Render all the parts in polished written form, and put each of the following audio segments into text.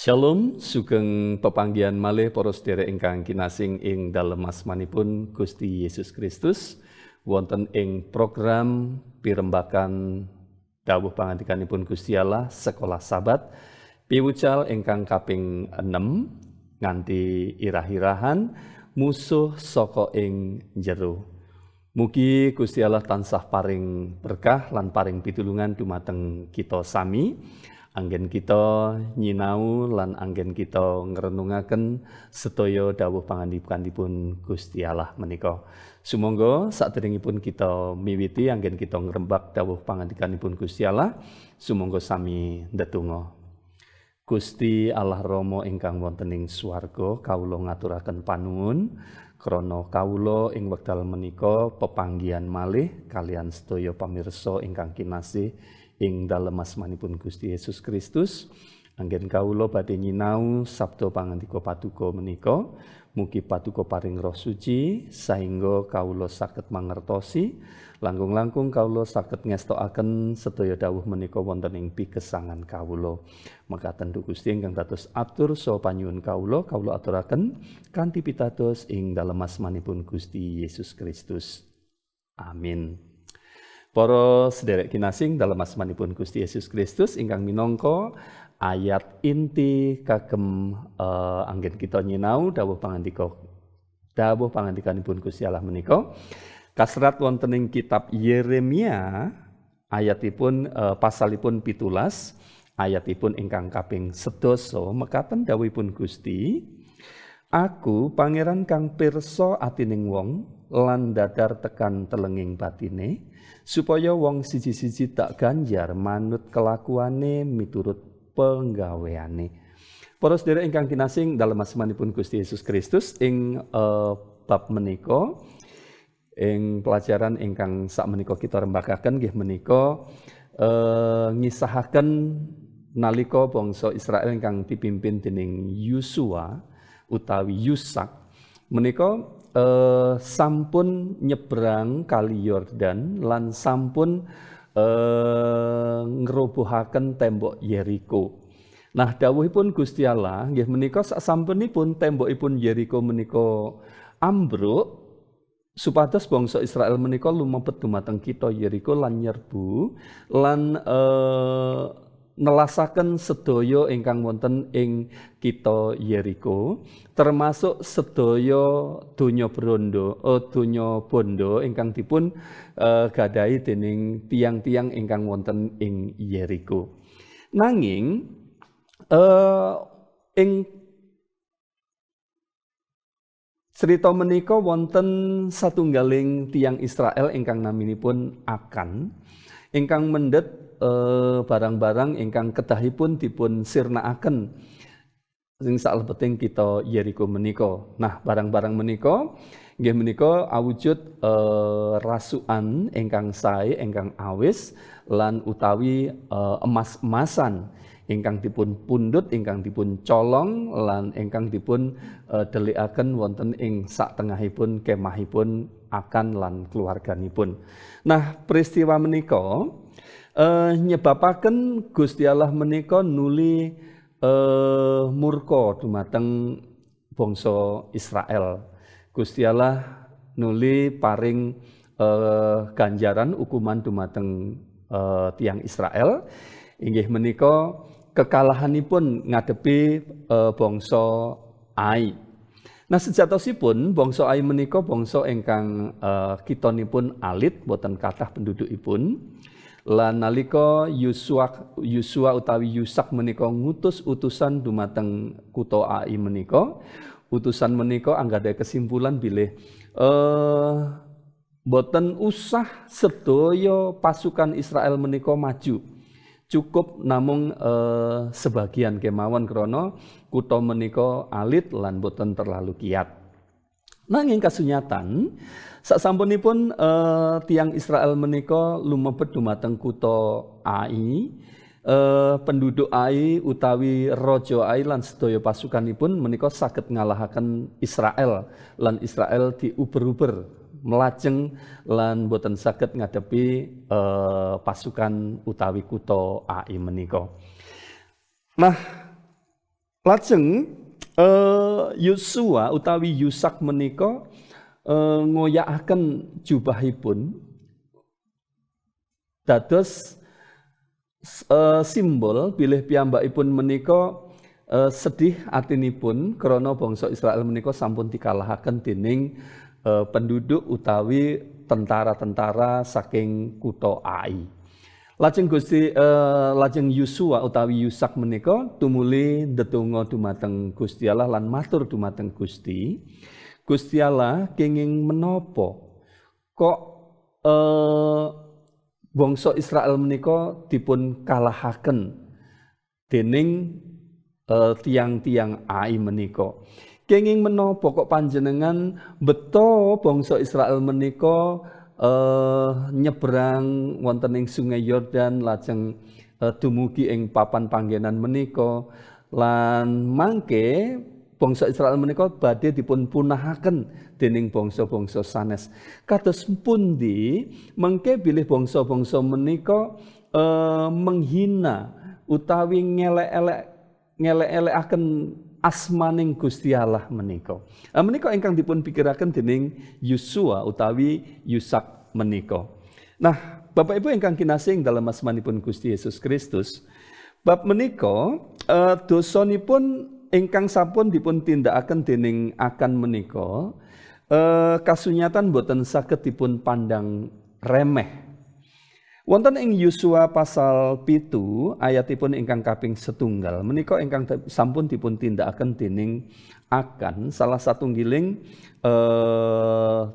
Shalom, sugeng pepanggihan malih para sedherek ingkang kinasing ing dalem asmanipun Gusti Yesus Kristus wonten ing program pirembakan dawuh pangandikanipun Gusti Allah Sekolah Sabat piwucal ingkang kaping 6 nganti irah-irahan musuh saka ing jero. Mugi Gusti Allah tansah paring berkah lan paring pitulungan dumateng kita sami. Anggen kita nyinau lan anggen kita ngrenungaken sedaya dawuh pangandikanipun Gusti Allah menika. Sumangga saderengipun kita miwiti anggen kita ngrembak dawuh pangandikanipun Gusti Allah, sumangga sami ndedonga. Gusti Allah Rama ingkang wonten ing swarga, kawula ngaturaken panuwun krana kawula ing wekdal menika pepanggihan malih kalian sedaya pamirsa ingkang kinasih ing dalem asmanipun Gusti Yesus Kristus. Anggen kawula badhe nyinau sabda pangandika paduka menika, mugi paduka paring Roh Suci saengga kawula saged mangertosi, langkung-langkung kawula saged ngestokaken sedaya dawuh menika wonten ing pigesangan kawula. Mekaten Duh Gusti ingkang dados atur saha panyuwun kawula aturaken kanthi pitados ing dalem asmanipun Gusti Yesus Kristus. Amin. Para sedherek kinasing dalem asmanipun Gusti Yesus Kristus ingkang minangka ayat inti kagem anggen kita nyinau dawuh pangandikanipun Gusti Allah menika kasrat wonten ing kitab Yeremia ayatipun pasalipun 17 ayatipun ingkang kaping 11 mekaten dawuhipun Gusti, Aku pangeran kang pirsa atining wong lan dadar tekan telenging batine supaya wong siji-siji tak ganjar manut kelakuane miturut penggaweane. Para sedherek ingkang kinasing dalem asmanipun Gusti Yesus Kristus ing bab menika ing pelajaran ingkang sakmenika kita rembakaken nggih menika ngisahaken nalika bangsa Israel ingkang dipimpin dening Yosua utawi Yusak menika sampun nyebrang Kali Yordan lan sampun ngrobohaken tembok Yeriko. Nah, dawuhipun Gusti Allah nggih menika sasampunipun tembokipun Yeriko menika ambruk supados bangsa Israel menika lumebet dumateng kitha Yeriko lan nyerbu lan nelasaken sedaya ingkang wonten ing kitha Yeriko termasuk sedaya donya bondo ingkang dipun gadahi dening tiang-tiang ingkang wonten ing Yeriko. Nanging ing cerita menika wonten satunggaling tiang Israel ingkang naminipun Akan ingkang mendhet barang-barang ingkang kedahipun dipun sirnakaken sing salebeting kita Yeriko menika. Nah, barang-barang menika nggih menika awujud rasukan ingkang sae, ingkang awis lan utawi emas-emasan ingkang dipun pundhut, ingkang dipun colong lan ingkang dipun delikaken wonten ing saktengahipun kemahipun Akan lan keluarganipun. Nah, peristiwa menika nyebabaken Gusti Allah menika nuli murka dumateng bangsa Israel. Gusti Allah nuli paring ganjaran hukuman dumateng tiang Israel inggih menika kekalahanipun ngadepi bangsa Ai. Nah, sejatosipun bangsa Ai menika bangsa ingkang kitanipun alit boten kathah pendudukipun. Lan nalika Yosua utawi Yusak menika ngutus utusan dumateng kutha Ai menika, utusan menika anggadhahi kesimpulan bilih boten usah sedaya pasukan Israel menika maju. Cukup namung sebagian kemawon krana kutha menika alit lan boten terlalu kiat. Nanging kasunyatan sasampunipun tiang Israel menika lumebet dumateng kutha Ai, penduduk Ai utawi raja Ai lan sedaya pasukanipun menika saged ngalahaken Israel lan Israel diuber-uber melajeng lan boten saged ngadepi pasukan utawi kutha Ai menika. Nah, Lajeng Yosua utawi Yusak menika ngoyakaken jubahipun dados simbol bilih piyambakipun menika sedih atinipun krana bangsa Israel menika sampun dikalahaken dening penduduk utawi tentara-tentara saking kutha Ai. Lajeng Yosua utawi Yusak menika tumuli ndedonga dumateng Gusti Allah lan matur dumateng Gusti. Gusti Allah kenging menapa kok bangsa Israel menika dipun kalahaken dening tiang-tiang Ai menika. Kenging menapa kok panjenengan beto bangsa Israel menika nyebrang wonten ing Sungai Yordan lajeng dumugi ing papan panggenan menika lan mangke bangsa Israel menika badhe dipun punahaken dening bangsa-bangsa sanes. Kados pundi mengke bilih bangsa-bangsa menika menghina utawi ngelek-elekaken asmaning Gusti Allah menika. Menika ingkang dipun pikiraken dening Yosua utawi Yusak menika. Nah, Bapak Ibu ingkang kinasih dalam asmanipun Gusti Yesus Kristus, bab menika dosanipun ingkang sampun dipun tindakaken dening Akan menika kasunyatan boten saged dipun pandang remeh. Wonten ing Yosua pasal 7 ayatipun ingkang kaping 1 menika ingkang sampun dipun tindakaken dening Akan salah satunggiling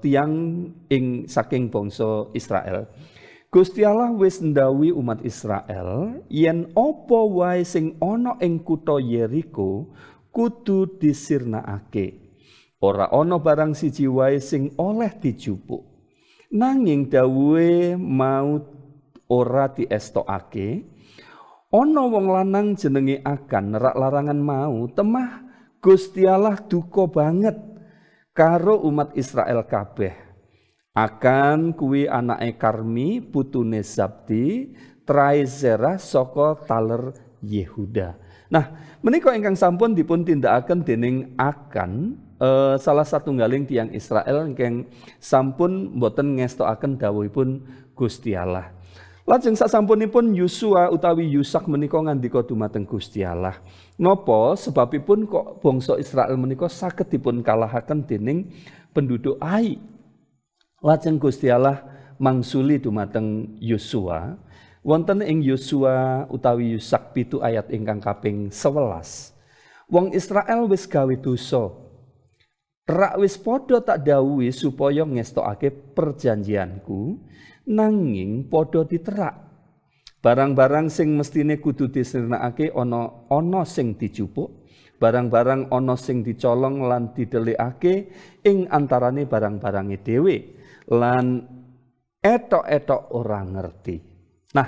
tiang ing saking bangsa Israel. Gusti Allah wis ndhawuhi umat Israel yen apa wae sing ana ing kutha Yeriko kudu disirnakake. Ora ana barang siji wae sing oleh dijupuk. Nanging dawuhe mau ora diestokake, ana wong lanang jenenge Akan nerak larangan mau, temah Gusti Allah duka banget karo umat Israel kabeh. Akan kuwi anake Karmi, putune Zabdi, trai Zerah saka taler Yehuda. Nah, menika ingkang sampun dipun tindakaken dening Akan salah satunggaling tiyang Israel ingkang sampun boten ngestokaken dawuhipun Gusti Allah. Lajeng sasampunipun Yosua utawi Yusak menika ngandika dumateng Gusti Allah. Napa sebabipun kok bangsa Israel menika saged dipun kalahaken dening penduduk Ai? Lajeng Gusti Allah mangsuli dumateng Yosua. Wonten ing Yosua utawi Yusak 7 ayat ingkang kaping 11. Wong Israel wis gawe dosa. Rak wis padha tak dawuhi supaya ngestokake perjanjianku. Nanging padha diterak. Barang-barang sing mestine kudu disirnakake ana sing dijupuk, barang-barang ana sing dicolong lan didelikake ing antarane barang-barange dhewe lan etok-etok ora ngerti. Nah,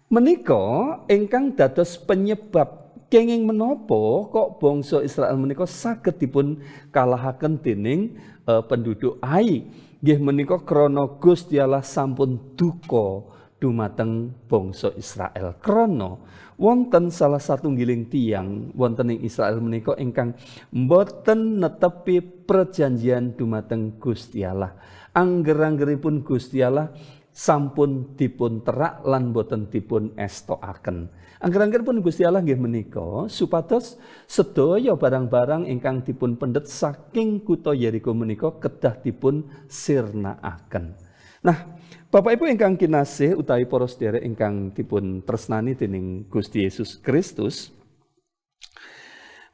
menika ingkang dados penyebab kenging menapa kok bangsa Israel menika saged dipun kalahaken dening penduduk Ai. Nggih menika krana Gusti Allah sampun duka dumateng bangsa Israel. Krana wonten salah satunggiling tiyang wonten ing Israel menika ingkang mboten netepi perjanjian dumateng Gusti Allah. Angger-anggeripun Gusti Allah sampun dipun terak lan boten dipun estokaken. Angger-anggeripun Gusti Allah nggih menika supados sedaya barang-barang ingkang dipun pendet saking kutha Yeriko menika kedah dipun sirnakaken. Nah, Bapak Ibu ingkang kinasih utawi para sedherek ingkang dipun tresnani dening Gusti Yesus Kristus,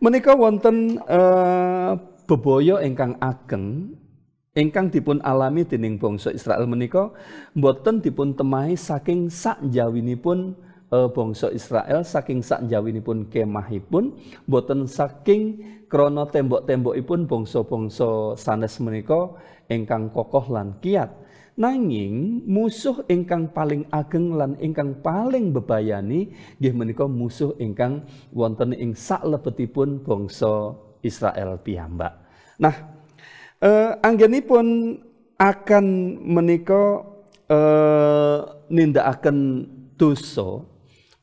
menika wonten bebaya ingkang ageng ingkang dipun alami dening bangsa Israel menika boten dipun temahi saking sakjawinipun bangsa Israel, saking sakjawinipun kemahipun, boten saking krana tembok-tembokipun bangsa-bangsa sanes menika ingkang kokoh lan kiat. Nanging musuh ingkang paling ageng lan ingkang paling bebayani nggih menika musuh ingkang wonten ing saklebetipun bangsa Israel piyambak. Nah, anggenipun akan menika nindakaken dosa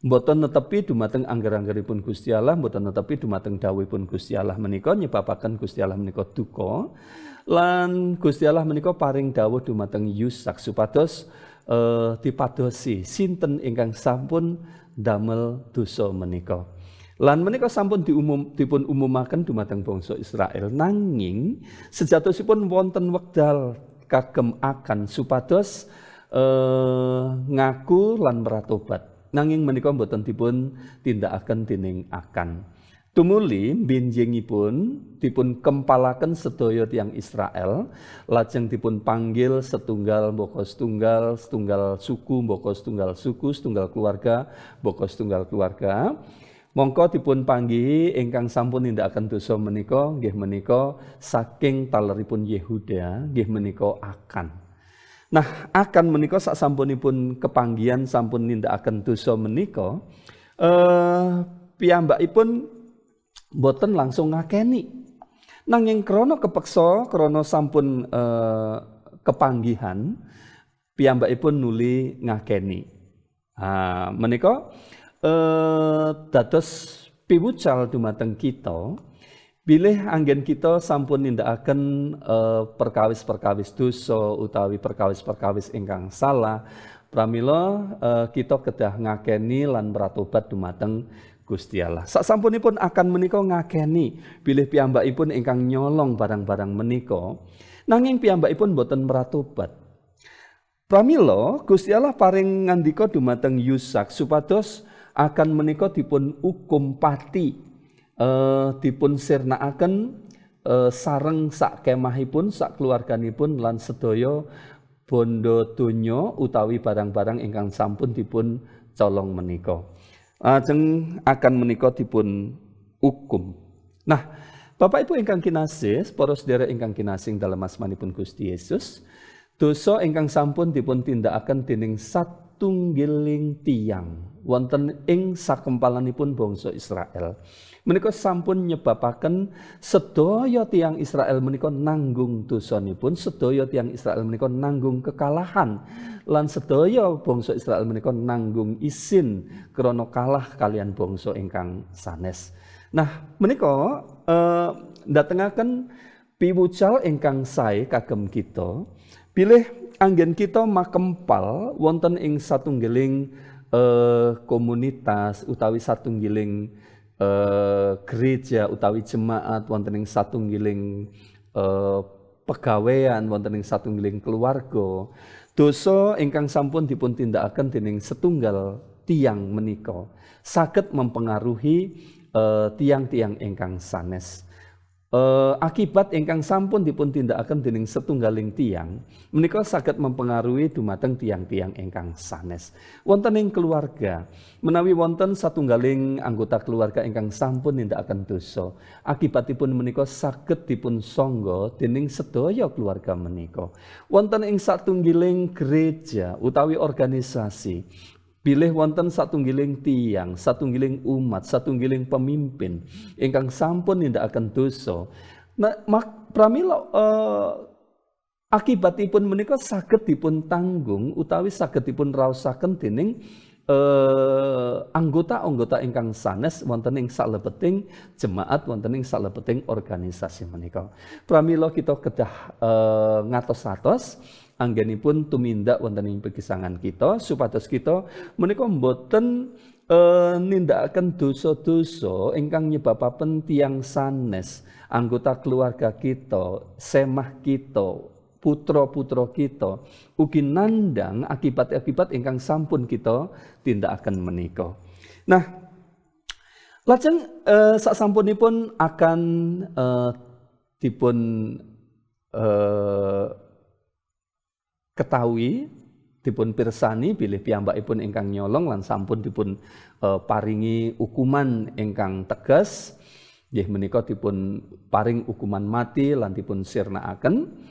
Mboten netepi dumateng angger-anggeripun Gusti Allah, mboten netepi dumateng dawuhipun Gusti Allah menika nyebabaken Gusti Allah menika duka. Lan Gusti Allah menika paring dawuh dumateng Yusak supados dipadosi sinten ingkang sampun damel dosa menika. Lan menika sampun dipun umumaken dumateng bangsa Israel, nanging sejatosipun wonten wekdal kagem akan supados ngaku lan meratobat. Nanging menika mboten dipun tindakaken dening akan. Tumuli benjingipun dipun kempalaken sedaya tiyang Israel, lajeng dipun panggil setunggal mbaka setunggal, setunggal suku mbaka setunggal suku, setunggal keluarga mbaka setunggal keluarga. Mongko dipun panggihi ingkang sampun nindakaken dosa menika nggih menika saking taleripun Yehuda nggih menika Akan. Nah, Akan menika sak sampunipun kepanggihan sampun nindakaken dosa menika piyambakipun boten langsung ngakeni. Nanging krana kepeksa, krana sampun kepanggihan piyambakipun nuli ngakeni. Menika dados piwucal dumateng kita bilih anggen kita sampun nindakaken perkawis-perkawis dosa utawi perkawis-perkawis ingkang salah, pramila kita kedah ngakeni lan meratobat dumateng Gusti Allah. Sasampunipun akan menika ngakeni bilih piyambakipun ingkang nyolong barang-barang menika, nanging piyambakipun boten meratobat. Pramila Gusti Allah paring ngandika dumateng Yusak supados akan menika dipun ukum pati. Dipun sirnakaken sareng sak kemahipun, sak keluarganipun lan sedaya bondo donya utawi barang-barang ingkang sampun dipun colong menika. Ajeng akan menika dipun ukum. Nah, Bapak Ibu ingkang kinasih, para sedherek ingkang kinasih dalem asmanipun Gusti Yesus, dosa ingkang sampun dipun tindakaken dening satunggiling tiyang wonten ing sakempalanipun bangsa Israel. Menika sampun nyebabaken sedaya tiyang Israel menika nanggung dosanipun, sedaya tiyang Israel menika nanggung kekalahan, lan sedaya bangsa Israel menika nanggung isin krana kalah kalian bangsa ingkang sanes. Nah, menika ndatengaken piwucal ingkang sae kagem kita, bilih anggen kita makempal wonten ing satunggiling komunitas utawi satunggiling gereja utawi jemaat wonten ing satunggiling pegawean wonten ing satunggiling keluarga, dosa ingkang sampun dipun tindakaken dening setunggal tiyang menika saged mempengaruhi tiyang-tiyang ingkang sanes. Akibat ingkang sampun dipun tindakaken dening setunggaling tiyang menika saged mempengaruhi dumateng tiyang-tiyang ingkang sanes. Wonten ing keluarga, menawi wonten satunggaling anggota keluarga ingkang sampun nindakaken dosa, akibatipun menika saged dipun sangga dening sedaya keluarga menika. Wonten ing satunggiling gereja utawi organisasi, bilih wonten satunggiling tiyang, satunggiling umat, satunggiling pemimpin ingkang sampun nindakaken dosa. Nah, pramila akibatipun menika saged dipun tanggung utawi saged dipun raosaken dening anggota-anggota ingkang sanes wonten ing salebeting jemaat, wonten ing salebeting organisasi menika. Pramila kita kedah ngatos-atos anggenipun tumindak wonten ing pegesangan kita supados kita menika mboten nindakaken dosa-dosa ingkang nyebabaken tiyang sanes, anggota keluarga kita, semah kita, putra-putra kita ugi nandhang akibat-akibat ingkang sampun kita tindakaken menika. Nah, lajeng sasampunipun akan dipun ketahui, dipun pirsani bilih piyambakipun ingkang nyolong lan sampun dipun paringi hukuman ingkang tegas, nggih menika dipun paring hukuman mati lan dipun sirnakaken.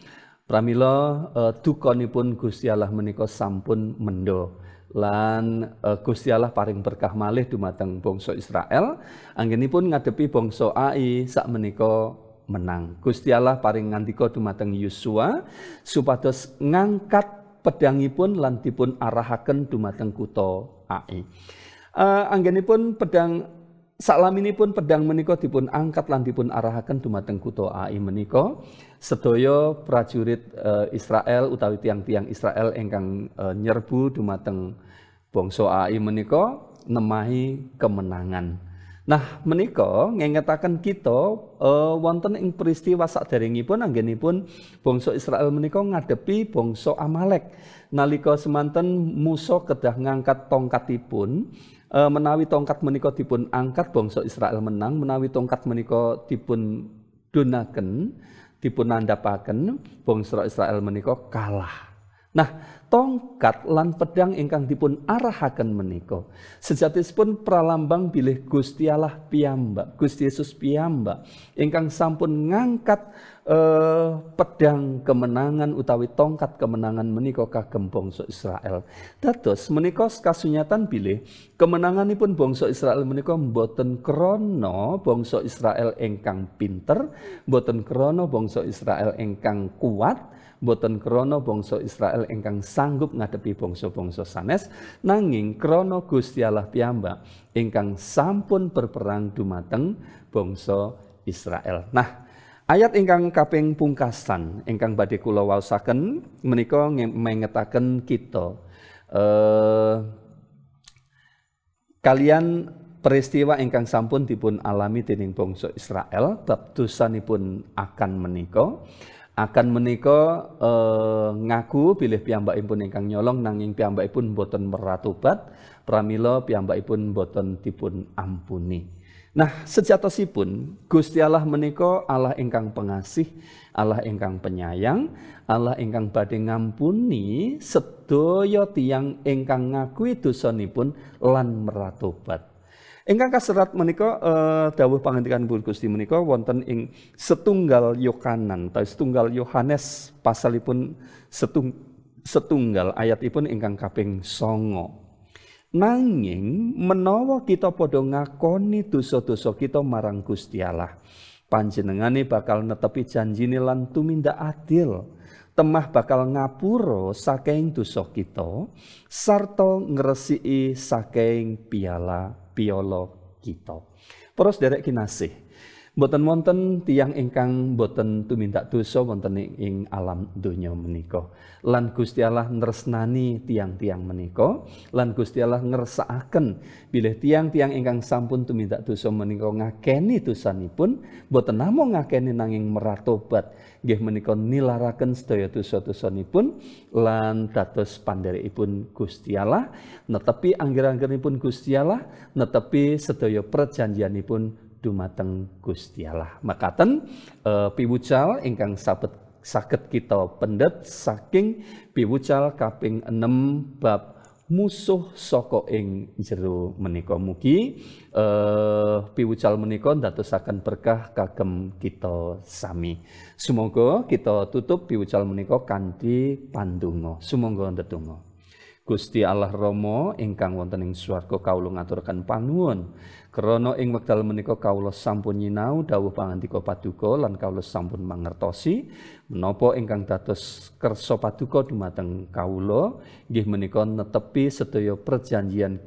Pramila dukanipun Gusti Allah menika sampun mendho lan Gusti Allah paring berkah malih dumateng bangsa Israel anggenipun ngadepi bangsa Ai sak menika menang. Gusti Allah paring ngandika dumateng Yosua supados ngangkat pedangipun lan dipun arahaken dumateng kutha Ai. Anggenipun pedang Salaminipun pedang menika dipun angkat lan dipun arahaken dumateng kutha Ai menika, sedaya prajurit Israel utawi tiang-tiang Israel ingkang nyerbu dumateng bangsa Ai menika nemahi kemenangan. Nah, menika ngengetaken kita wonten ing peristiwa saderengipun anggenipun bangsa Israel menika ngadepi bangsa Amalek. Nalika semanten Musa kedah ngangkat tongkatipun, menawi tongkat menika dipun angkat bangsa Israel menang, menawi tongkat menika dipun dunaken, dipun nandhapaken bangsa Israel menika kalah. Nah, tongkat lan pedang ingkang dipun arahaken menika sejatosipun pralambang bilih Gusti Allah piyambak, Gusti Yesus piyambak ingkang sampun ngangkat pedang kemenangan utawi tongkat kemenangan menika kagem bangsa Israel. Dados menika kasunyatan bilih kemenanganipun bangsa Israel menika mboten krana bangsa Israel ingkang pinter, mboten krana bangsa Israel ingkang kuat, boten krana bangsa Israel ingkang sanggup ngadepi bangsa-bangsa sanes, nanging krana Gusti Allah piyambak ingkang sampun berperang dumateng bangsa Israel. Nah, ayat ingkang kaping pungkasan ingkang badhe kula waosaken menika mengetaken kita kalian peristiwa ingkang sampun dipun alami dening bangsa Israel bab dosanipun akan menika ngaku bilih piyambakipun ingkang nyolong nanging piyambakipun boten meratobat pramila piyambakipun boten dipun ampuni. Nah, sejatosipun Gusti Allah menika Allah ingkang pengasih, Allah ingkang penyayang, Allah ingkang badhe ngampuni sedaya tiyang ingkang ngakui dosanipun lan meratobat. Ingkang kaserat menika dawuh pangandikanipun Gusti menika wonten ing setunggal Yohanan atau setunggal Yohanes pasalipun setunggal ayatipun ingkang kaping 9. Nanging menawa kita padha ngakoni dosa-dosa kita marang Gusti Allah, panjenengane bakal netepi janjine lan tumindak adil. Temah bakal ngapura saking dosa kita sarta ngresiki saking piala kita. Para sedherek kinasih, mboten wonten tiyang ingkang mboten tumindak dosa wonten ing alam donya menika. Lan Gusti Allah nresnani tiyang-tiyang menika, lan Gusti Allah ngersakaken bilih tiyang-tiyang ingkang sampun tumindak dosa menika ngakeni dosanipun, mboten namung ngakeni nanging meratobat, nggih menika nilaraken sedaya dosa-dosanipun lan dados pandherekipun Gusti Allah, netepi angger-anggeranipun Gusti Allah, netepi sedaya perjanjianipun dumateng Gusti Allah. Makaten piwucal ingkang saged kita pendet saking piwucal kaping 6 bab musuh saka ing jero menika. Mugi piwucal menika ndadosaken berkah kagem kita sami. Sumangga kita tutup piwucal menika kanthi pandonga. Sumangga ndedonga. Gusti Allah Rama ingkang wonten ing swarga kawula ngaturaken panuwun krana ing wekdal menika kawula sampun nyinau dawuh pangandika paduka lan kawula sampun mangertosi menapa ingkang dados kersa paduka dumateng kawula nggih menika netepi sedaya perjanjian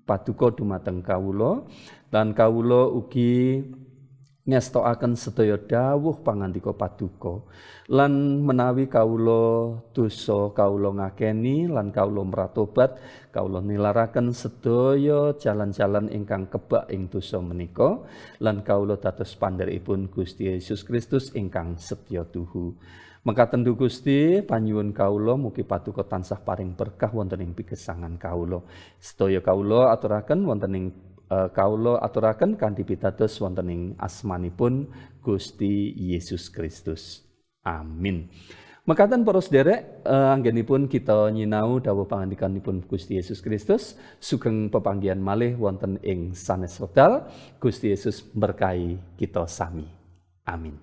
paduka dumateng kawula lan kawula ugi ngestokaken sedaya dawuh pangandika paduka lan menawi kawula dosa kawula ngakeni lan kawula meratobat kawula nilaraken sedaya jalan-jalan ingkang kebak ing dosa menika lan kawula dados pandherekipun Gusti Yesus Kristus ingkang setya tuhu. Mekaten duh Gusti panyuwun kawula mugi paduka tansah paring berkah wonten ing pigesangan kawula. Sedaya kawula aturaken wonten ing kawula aturaken kanthi pitados wonten ing asmanipun Gusti Yesus Kristus. Amin. Mekaten para sedherek anggenipun kita nyinau dawuh pangandikanipun Gusti Yesus Kristus sugeng pepanggihan malih wonten ing sanes wekdal. Gusti Yesus berkahi kita sami. Amin.